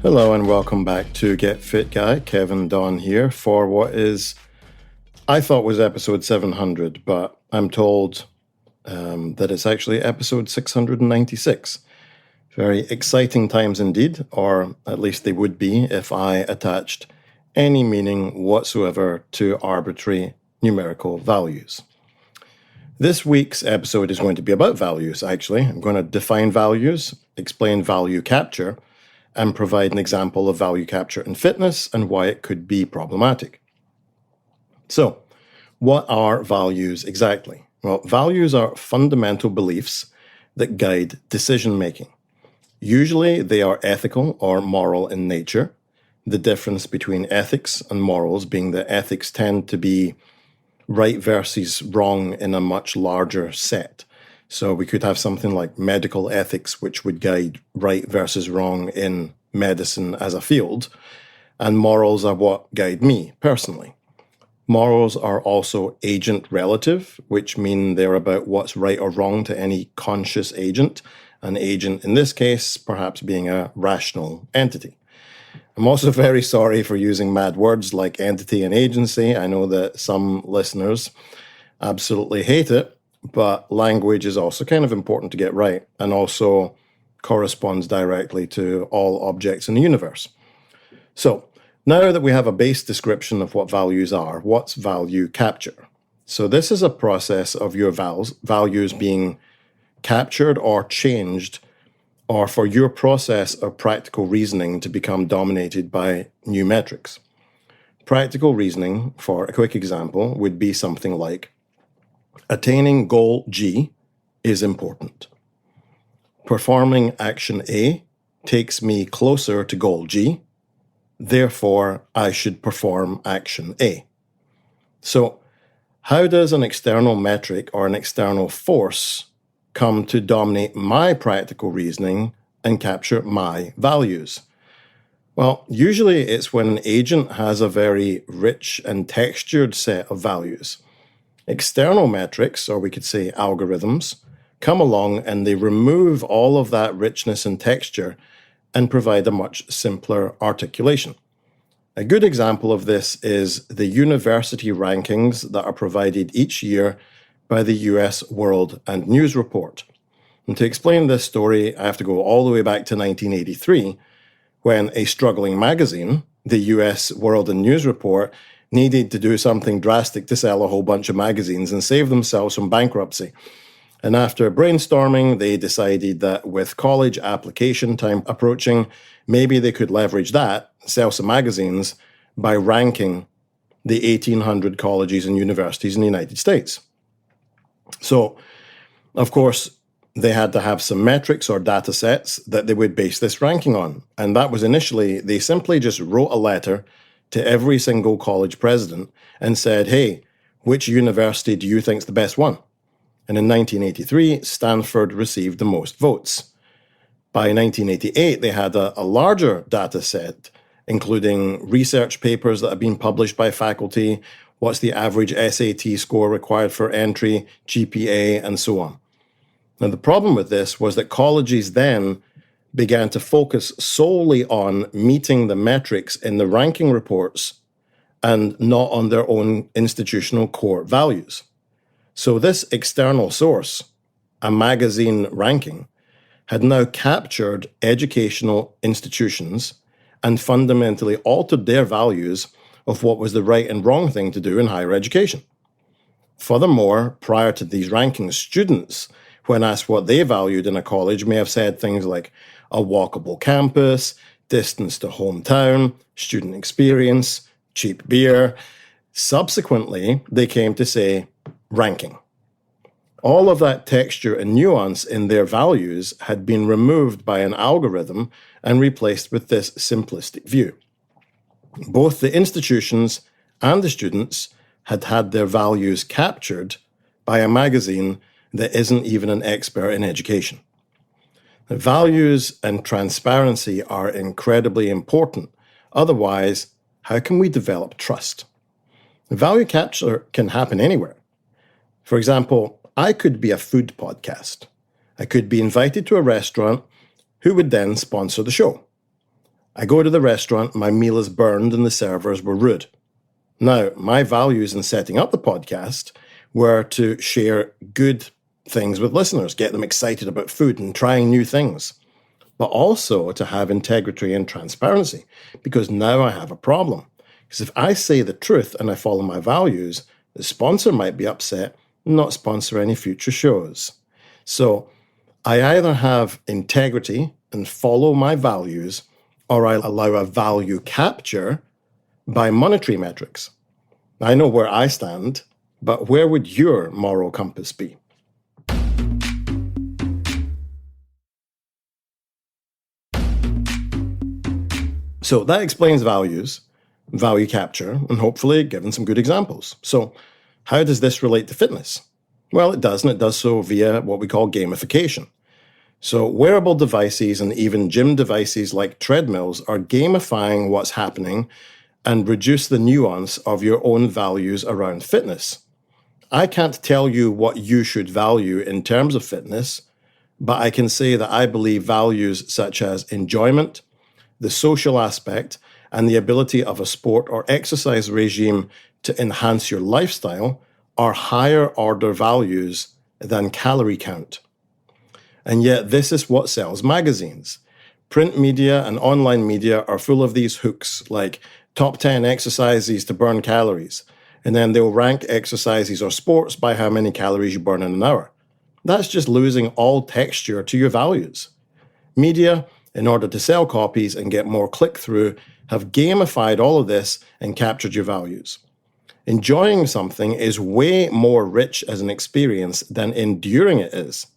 Hello and welcome back to Get Fit Guy. Kevin Don here for what is, I thought was episode 700, but I'm told that it's actually episode 696. Very exciting times indeed, or at least they would be if I attached any meaning whatsoever to arbitrary numerical values. This week's episode is going to be about values, actually. I'm going to define values, explain value capture, and provide an example of value capture in fitness and why it could be problematic. So, what are values exactly? Well, values are fundamental beliefs that guide decision-making. Usually, they are ethical or moral in nature, the difference between ethics and morals being that ethics tend to be right versus wrong in a much larger set. So we could have something like medical ethics, which would guide right versus wrong in medicine as a field, and morals are what guide me personally. Morals are also agent relative, which mean they're about what's right or wrong to any conscious agent, an agent in this case perhaps being a rational entity. I'm also very sorry for using mad words like entity and agency. I know that some listeners absolutely hate it, but language is also kind of important to get right and also corresponds directly to all objects in the universe. So now that we have a base description of what values are, what's value capture? So this is a process of your values being captured or changed, or for your process of practical reasoning to become dominated by new metrics. Practical reasoning, for a quick example, would be something like, attaining goal G is important. Performing action A takes me closer to goal G, therefore I should perform action A. So, how does an external metric or an external force come to dominate my practical reasoning and capture my values? Well, usually it's when an agent has a very rich and textured set of values. External metrics, or we could say algorithms, come along and they remove all of that richness and texture and provide a much simpler articulation. A good example of this is the university rankings that are provided each year by the US World and News Report. And to explain this story, I have to go all the way back to 1983, when a struggling magazine, the US World and News Report, needed to do something drastic to sell a whole bunch of magazines and save themselves from bankruptcy. And after brainstorming, they decided that with college application time approaching, maybe they could leverage that, sell some magazines, by ranking the 1,800 colleges and universities in the United States. So, of course, they had to have some metrics or data sets that they would base this ranking on. And that was initially, they simply just wrote a letter to every single college president and said, hey, which university do you think is the best one? And in 1983, Stanford received the most votes. By 1988, they had a larger data set, including research papers that have been published by faculty, what's the average SAT score required for entry, GPA, and so on. Now, the problem with this was that colleges then began to focus solely on meeting the metrics in the ranking reports and not on their own institutional core values. So this external source, a magazine ranking, had now captured educational institutions and fundamentally altered their values of what was the right and wrong thing to do in higher education. Furthermore, prior to these rankings, students, when asked what they valued in a college, may have said things like a walkable campus, distance to hometown, student experience, cheap beer. Subsequently, they came to say ranking. All of that texture and nuance in their values had been removed by an algorithm and replaced with this simplistic view. Both the institutions and the students had had their values captured by a magazine that isn't even an expert in education. The values and transparency are incredibly important. Otherwise, how can we develop trust? Value capture can happen anywhere. For example, I could be a food podcast. I could be invited to a restaurant who would then sponsor the show. I go to the restaurant, my meal is burned, and the servers were rude. Now, my values in setting up the podcast were to share good things with listeners, get them excited about food and trying new things, but also to have integrity and transparency, because now I have a problem. Because if I say the truth and I follow my values, the sponsor might be upset and not sponsor any future shows. So I either have integrity and follow my values, or I allow a value capture by monetary metrics. I know where I stand, but where would your moral compass be? So that explains values, value capture, and hopefully given some good examples. So how does this relate to fitness? Well, it does, and it does so via what we call gamification. So wearable devices and even gym devices like treadmills are gamifying what's happening and reduce the nuance of your own values around fitness. I can't tell you what you should value in terms of fitness, but I can say that I believe values such as enjoyment, the social aspect, and the ability of a sport or exercise regime to enhance your lifestyle are higher order values than calorie count. And yet this is what sells magazines. Print media and online media are full of these hooks like top 10 exercises to burn calories, and then they'll rank exercises or sports by how many calories you burn in an hour. That's just losing all texture to your values. Media, in order to sell copies and get more click-through, have gamified all of this and captured your values. Enjoying something is way more rich as an experience than enduring it is.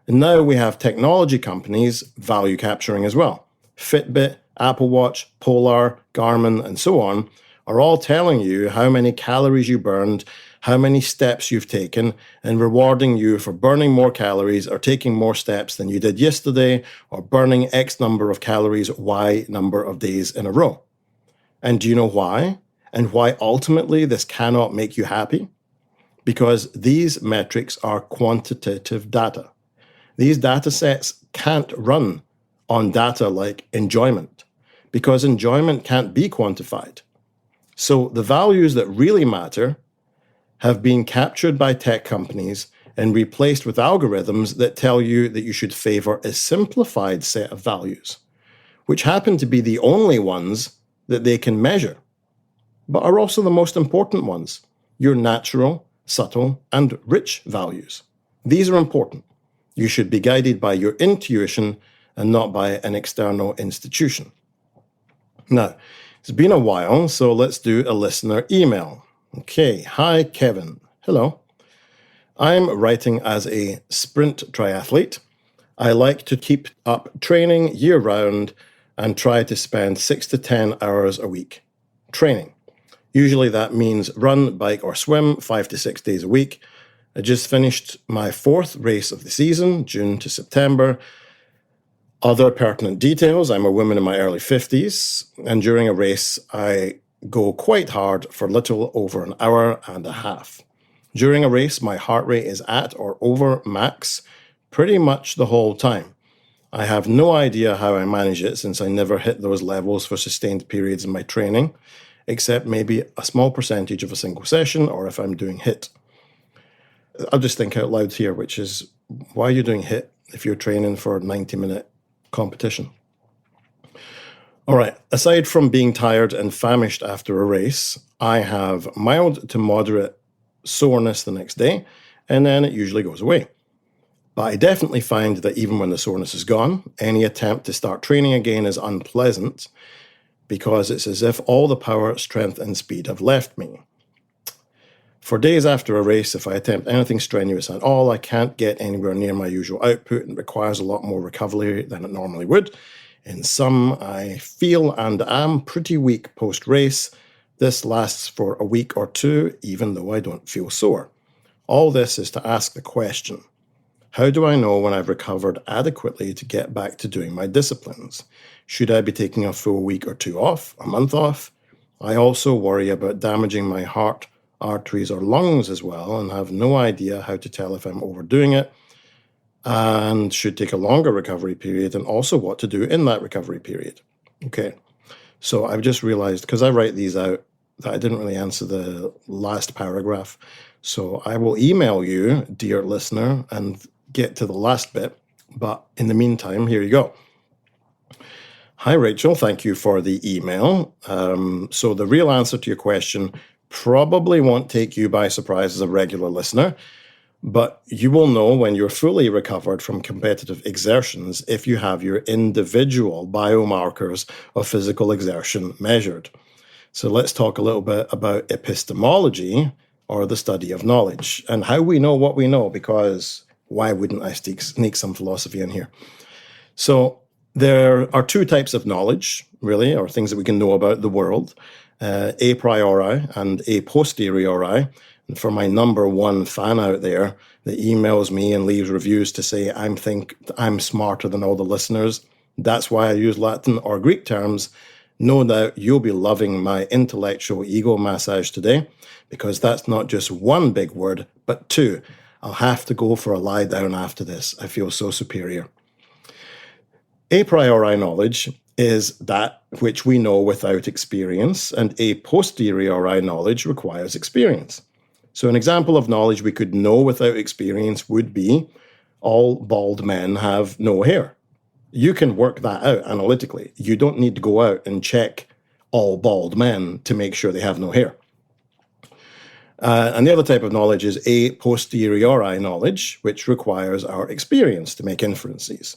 And now we have technology companies value capturing as well. Fitbit, Apple Watch, Polar, Garmin, and so on are all telling you how many calories you burned, how many steps you've taken, and rewarding you for burning more calories or taking more steps than you did yesterday, or burning X number of calories, Y number of days in a row. And do you know why? And why ultimately this cannot make you happy? Because these metrics are quantitative data. These data sets can't run on data like enjoyment, because enjoyment can't be quantified. So the values that really matter have been captured by tech companies and replaced with algorithms that tell you that you should favor a simplified set of values, which happen to be the only ones that they can measure, but are also the most important ones, your natural, subtle, and rich values. These are important. You should be guided by your intuition and not by an external institution. Now, it's been a while, so let's do a listener email. Okay, hi Kevin. Hello. I'm writing as a sprint triathlete. I like to keep up training year-round and try to spend 6 to 10 hours a week training. Usually that means run, bike, or swim 5 to 6 days a week. I just finished my 4th race of the season, June to September. Other pertinent details, I'm a woman in my early 50s, and during a race, I go quite hard for little over an hour and a half. During a race, my heart rate is at or over max pretty much the whole time. I have no idea how I manage it since I never hit those levels for sustained periods in my training, except maybe a small percentage of a single session or if I'm doing HIIT. I'll just think out loud here, which is, why are you doing HIIT if you're training for a 90-minute competition? All right, aside from being tired and famished after a race, I have mild to moderate soreness the next day, and then it usually goes away. But I definitely find that even when the soreness is gone, any attempt to start training again is unpleasant because it's as if all the power, strength, and speed have left me. For days after a race, if I attempt anything strenuous at all, I can't get anywhere near my usual output and requires a lot more recovery than it normally would. In sum, I feel and am pretty weak post-race. This lasts for a week or two, even though I don't feel sore. All this is to ask the question, how do I know when I've recovered adequately to get back to doing my disciplines? Should I be taking a full week or two off, a month off? I also worry about damaging my heart, arteries, or lungs as well, and have no idea how to tell if I'm overdoing it and should take a longer recovery period, and also what to do in that recovery period. Okay. So I've just realized, because I write these out, that I didn't really answer the last paragraph. So I will email you, dear listener, and get to the last bit. But in the meantime, here you go. Hi, Rachel. Thank you for the email. So the real answer to your question probably won't take you by surprise as a regular listener, but you will know when you're fully recovered from competitive exertions if you have your individual biomarkers of physical exertion measured. So let's talk a little bit about epistemology, or the study of knowledge, and how we know what we know, because why wouldn't I sneak some philosophy in here? So there are two types of knowledge, really, or things that we can know about the world, a priori and a posteriori. And for my number one fan out there that emails me and leaves reviews to say I'm smarter than all the listeners, that's why I use Latin or Greek terms. No doubt you'll be loving my intellectual ego massage today, because that's not just one big word, but two. I'll have to go for a lie down after this. I feel so superior. A priori knowledge is that which we know without experience, and a posteriori knowledge requires experience. So an example of knowledge we could know without experience would be all bald men have no hair. You can work that out analytically. You don't need to go out and check all bald men to make sure they have no hair. And the other type of knowledge is a posteriori knowledge, which requires our experience to make inferences.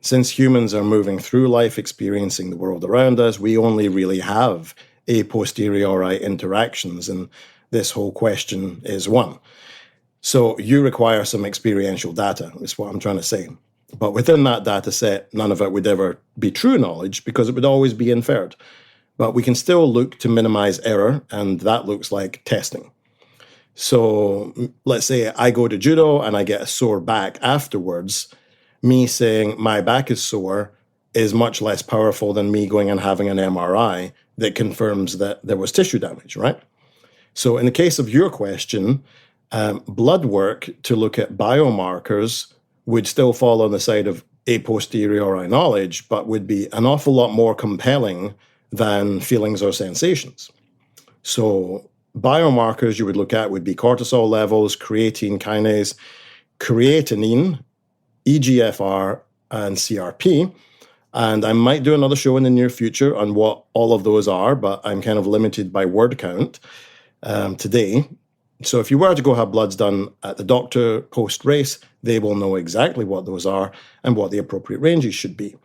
Since humans are moving through life experiencing the world around us, we only really have a posteriori interactions, and this whole question is one. So you require some experiential data, is what I'm trying to say. But within that data set, none of it would ever be true knowledge, because it would always be inferred. But we can still look to minimize error, and that looks like testing. So let's say I go to judo and I get a sore back afterwards. Me saying my back is sore is much less powerful than me going and having an MRI that confirms that there was tissue damage, right? So in the case of your question, blood work to look at biomarkers would still fall on the side of a posteriori knowledge, but would be an awful lot more compelling than feelings or sensations. So biomarkers you would look at would be cortisol levels, creatine kinase, creatinine, EGFR, and CRP. And I might do another show in the near future on what all of those are, but I'm kind of limited by word count today. So if you were to go have bloods done at the doctor post-race, they will know exactly what those are and what the appropriate ranges should be.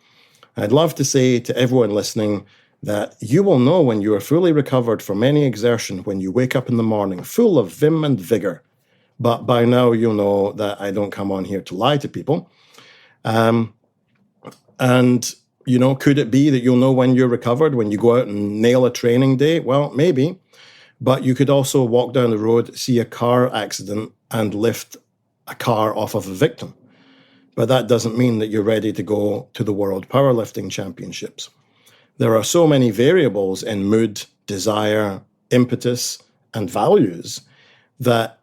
I'd love to say to everyone listening that you will know when you are fully recovered from any exertion when you wake up in the morning full of vim and vigor. But by now you'll know that I don't come on here to lie to people. And, could it be that you'll know when you're recovered, when you go out and nail a training day? Well, maybe. But you could also walk down the road, see a car accident, and lift a car off of a victim. But that doesn't mean that you're ready to go to the World Powerlifting Championships. There are so many variables in mood, desire, impetus, and values that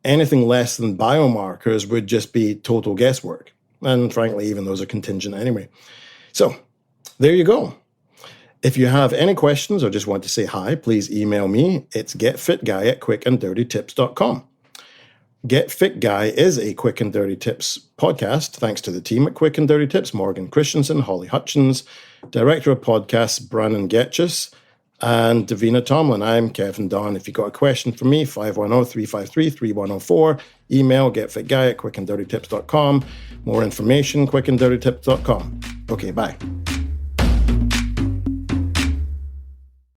anything less than biomarkers would just be total guesswork. And frankly, even those are contingent anyway. So there you go. If you have any questions or just want to say hi, please email me. It's getfitguy@quickanddirtytips.com. Get Fit Guy is a Quick and Dirty Tips podcast, thanks to the team at Quick and Dirty Tips, Morgan Christensen, Holly Hutchins, Director of Podcasts, Brannon Getchus, and Davina Tomlin. I'm Kevin Don. If you've got a question for me, 510-353-3104. Email getfitguy@quickanddirtytips.com. More information, quickanddirtytips.com. Okay, bye.